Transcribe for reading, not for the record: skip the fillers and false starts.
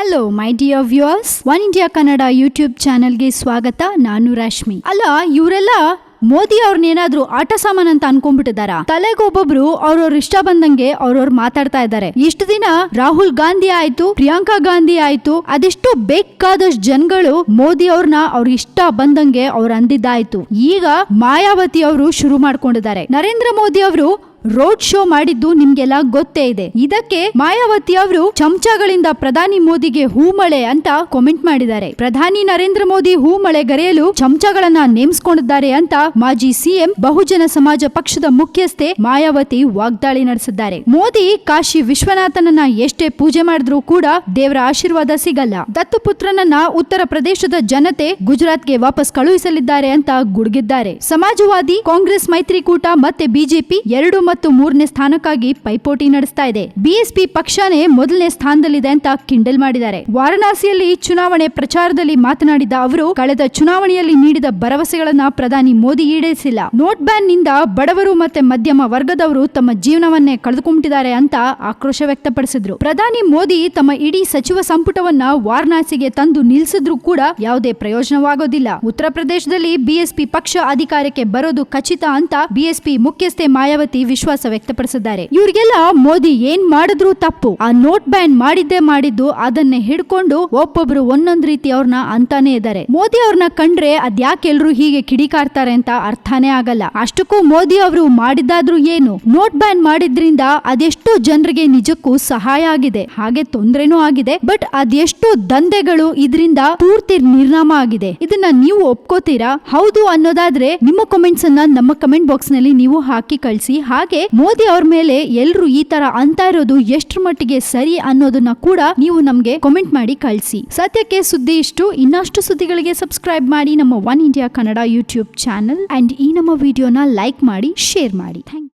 Hello my dear viewers, one India Kannada YouTube ಚಾನೆಲ್ಗೆ ಸ್ವಾಗತ. ನಾನು ರಾಶ್ಮಿ. ಅಲ್ಲ, ಇವರೆಲ್ಲ ಮೋದಿ ಅವ್ರನ್ನೇನಾದ್ರೂ ಆಟ ಸಾಮಾನ್ ಅಂತ ಅನ್ಕೊಂಡ್ಬಿಟ್ಟಿದಾರ. ತಲೆಗೊಬ್ಬೊಬ್ರು ಅವ್ರವ್ರ ಇಷ್ಟ ಬಂದಂಗೆ ಅವ್ರವ್ರು ಮಾತಾಡ್ತಾ ಇದ್ದಾರೆ. ಇಷ್ಟು ದಿನ ರಾಹುಲ್ ಗಾಂಧಿ ಆಯ್ತು, ಪ್ರಿಯಾಂಕಾ ಗಾಂಧಿ ಆಯ್ತು, ಅದೆಷ್ಟು ಬೇಕಾದಷ್ಟು ಜನಗಳು ಮೋದಿ ಅವ್ರನ್ನ ಅವ್ರ ಇಷ್ಟ ಬಂದಂಗೆ ಅವ್ರು ಅಂದಿದ್ದಾಯ್ತು. ಈಗ ಮಾಯಾವತಿ ಅವರು ಶುರು ಮಾಡ್ಕೊಂಡಿದ್ದಾರೆ. ನರೇಂದ್ರ ಮೋದಿ ಅವರು ರೋಡ್ ಶೋ ಮಾಡಿದ್ದು ನಿಮ್ಗೆಲ್ಲ ಗೊತ್ತೇ ಇದೆ. ಇದಕ್ಕೆ ಮಾಯಾವತಿ ಅವರು ಚಮಚಗಳಿಂದ ಪ್ರಧಾನಿ ಮೋದಿಗೆ ಹೂಮಳೆ ಅಂತ ಕಾಮೆಂಟ್ ಮಾಡಿದ್ದಾರೆ. ಪ್ರಧಾನಿ ನರೇಂದ್ರ ಮೋದಿ ಹೂಮಳೆ ಗರೆಯಲು ಚಮಚಗಳನ್ನ ನೇಮಿಸಿಕೊಂಡಿದ್ದಾರೆ ಅಂತ ಮಾಜಿ ಸಿಎಂ ಬಹುಜನ ಸಮಾಜ ಪಕ್ಷದ ಮುಖ್ಯಸ್ಥೆ ಮಾಯಾವತಿ ವಾಗ್ದಾಳಿ ನಡೆಸಿದ್ದಾರೆ. ಮೋದಿ ಕಾಶಿ ವಿಶ್ವನಾಥನನ್ನ ಎಷ್ಟೇ ಪೂಜೆ ಮಾಡಿದ್ರೂ ಕೂಡ ದೇವರ ಆಶೀರ್ವಾದ ಸಿಗಲ್ಲ. ದತ್ತುಪುತ್ರನನ್ನ ಉತ್ತರ ಪ್ರದೇಶದ ಜನತೆ ಗುಜರಾತ್ಗೆ ವಾಪಸ್ ಕಳುಹಿಸಲಿದ್ದಾರೆ ಅಂತ ಗುಡುಗಿದ್ದಾರೆ. ಸಮಾಜವಾದಿ ಕಾಂಗ್ರೆಸ್ ಮೈತ್ರಿಕೂಟ ಮತ್ತೆ ಬಿಜೆಪಿ 2 ಮತ್ತು 3ನೇ ಸ್ಥಾನಕ್ಕಾಗಿ ಪೈಪೋಟಿ ನಡೆಸ್ತಾ ಇದೆ. ಬಿಎಸ್ಪಿ ಪಕ್ಷನೇ ಮೊದಲನೇ ಸ್ಥಾನದಲ್ಲಿದೆ ಅಂತ ಕಿಂಡಲ್ ಮಾಡಿದ್ದಾರೆ. ವಾರಣಾಸಿಯಲ್ಲಿ ಚುನಾವಣೆ ಪ್ರಚಾರದಲ್ಲಿ ಮಾತನಾಡಿದ ಅವರು, ಕಳೆದ ಚುನಾವಣೆಯಲ್ಲಿ ನೀಡಿದ ಭರವಸೆಗಳನ್ನ ಪ್ರಧಾನಿ ಮೋದಿ ಈಡೇರಿಸಿಲ್ಲ. ನೋಟ್ ಬ್ಯಾನ್ ನಿಂದ ಬಡವರು ಮತ್ತೆ ಮಧ್ಯಮ ವರ್ಗದವರು ತಮ್ಮ ಜೀವನವನ್ನೇ ಕಳೆದುಕೊಂಡಿದ್ದಾರೆ ಅಂತ ಆಕ್ರೋಶ ವ್ಯಕ್ತಪಡಿಸಿದ್ರು. ಪ್ರಧಾನಿ ಮೋದಿ ತಮ್ಮ ಇಡೀ ಸಚಿವ ಸಂಪುಟವನ್ನ ವಾರಣಾಸಿಗೆ ತಂದು ನಿಲ್ಲಿಸಿದ್ರು ಕೂಡ ಯಾವುದೇ ಪ್ರಯೋಜನವಾಗೋದಿಲ್ಲ. ಉತ್ತರ ಪ್ರದೇಶದಲ್ಲಿ ಬಿಎಸ್ಪಿ ಪಕ್ಷ ಅಧಿಕಾರಕ್ಕೆ ಬರೋದು ಖಚಿತ ಅಂತ ಬಿಎಸ್ಪಿ ಮುಖ್ಯಸ್ಥೆ ಮಾಯಾವತಿ ವಿಶ್ವಾಸ ವ್ಯಕ್ತಪಡಿಸಿದ್ದಾರೆ. ಇವರಿಗೆಲ್ಲ ಮೋದಿ ಏನ್ ಮಾಡಿದ್ರು ತಪ್ಪು. ಆ ನೋಟ್ ಬ್ಯಾನ್ ಮಾಡಿದ್ದು ಅದನ್ನೇ ಹಿಡ್ಕೊಂಡು ಒಬ್ಬೊಬ್ರು ಒಂದೊಂದ್ ರೀತಿ ಅವ್ರನ್ನ ಅಂತಾನೆ ಇದ್ದಾರೆ. ಮೋದಿ ಅವ್ರನ್ನ ಕಂಡ್ರೆ ಅದ್ಯಾಕೆ ಎಲ್ರು ಹೀಗೆ ಕಿಡಿಕಾರ್ತಾರೆ ಅಂತ ಅರ್ಥನೇ ಆಗಲ್ಲ. ಅಷ್ಟಕ್ಕೂ ಮೋದಿ ಅವರು ಮಾಡಿದ್ದಾದ್ರೂ ಏನು? ನೋಟ್ ಬ್ಯಾನ್ ಮಾಡಿದ್ರಿಂದ ಅದೆಷ್ಟು ಜನರಿಗೆ ನಿಜಕ್ಕೂ ಸಹಾಯ ಆಗಿದೆ, ಹಾಗೆ ತೊಂದ್ರೆನೂ ಆಗಿದೆ. ಬಟ್ ಅದೆಷ್ಟು ದಂಧೆಗಳು ಇದರಿಂದ ಪೂರ್ತಿ ನಿರ್ನಾಮ ಆಗಿದೆ. ಇದನ್ನ ನೀವು ಒಪ್ಕೋತೀರಾ? ಹೌದು ಅನ್ನೋದಾದ್ರೆ ನಿಮ್ಮ ಕಾಮೆಂಟ್ಸ್ ಅನ್ನ ನಮ್ಮ ಕಮೆಂಟ್ ಬಾಕ್ಸ್ ನಲ್ಲಿ ನೀವು ಹಾಕಿ ಕಳಿಸಿ. ಹಾಗೆ ಮೋದಿ ಅವ್ರ ಮೇಲೆ ಎಲ್ರು ಈ ತರ ಅಂತ ಇರೋದು ಎಷ್ಟರ ಮಟ್ಟಿಗೆ ಸರಿ ಅನ್ನೋದನ್ನ ಕೂಡ ನೀವು ನಮ್ಗೆ ಕಾಮೆಂಟ್ ಮಾಡಿ ಕಳಿಸಿ. ಸದ್ಯಕ್ಕೆ ಸುದ್ದಿ ಇಷ್ಟು. ಇನ್ನಷ್ಟು ಸುದ್ದಿಗಳಿಗೆ ಸಬ್ಸ್ಕ್ರೈಬ್ ಮಾಡಿ ನಮ್ಮ One India Kannada YouTube channel and ಈ ನಮ್ಮ ವಿಡಿಯೋನ ಲೈಕ್ ಮಾಡಿ, ಶೇರ್ ಮಾಡಿ. Thank you.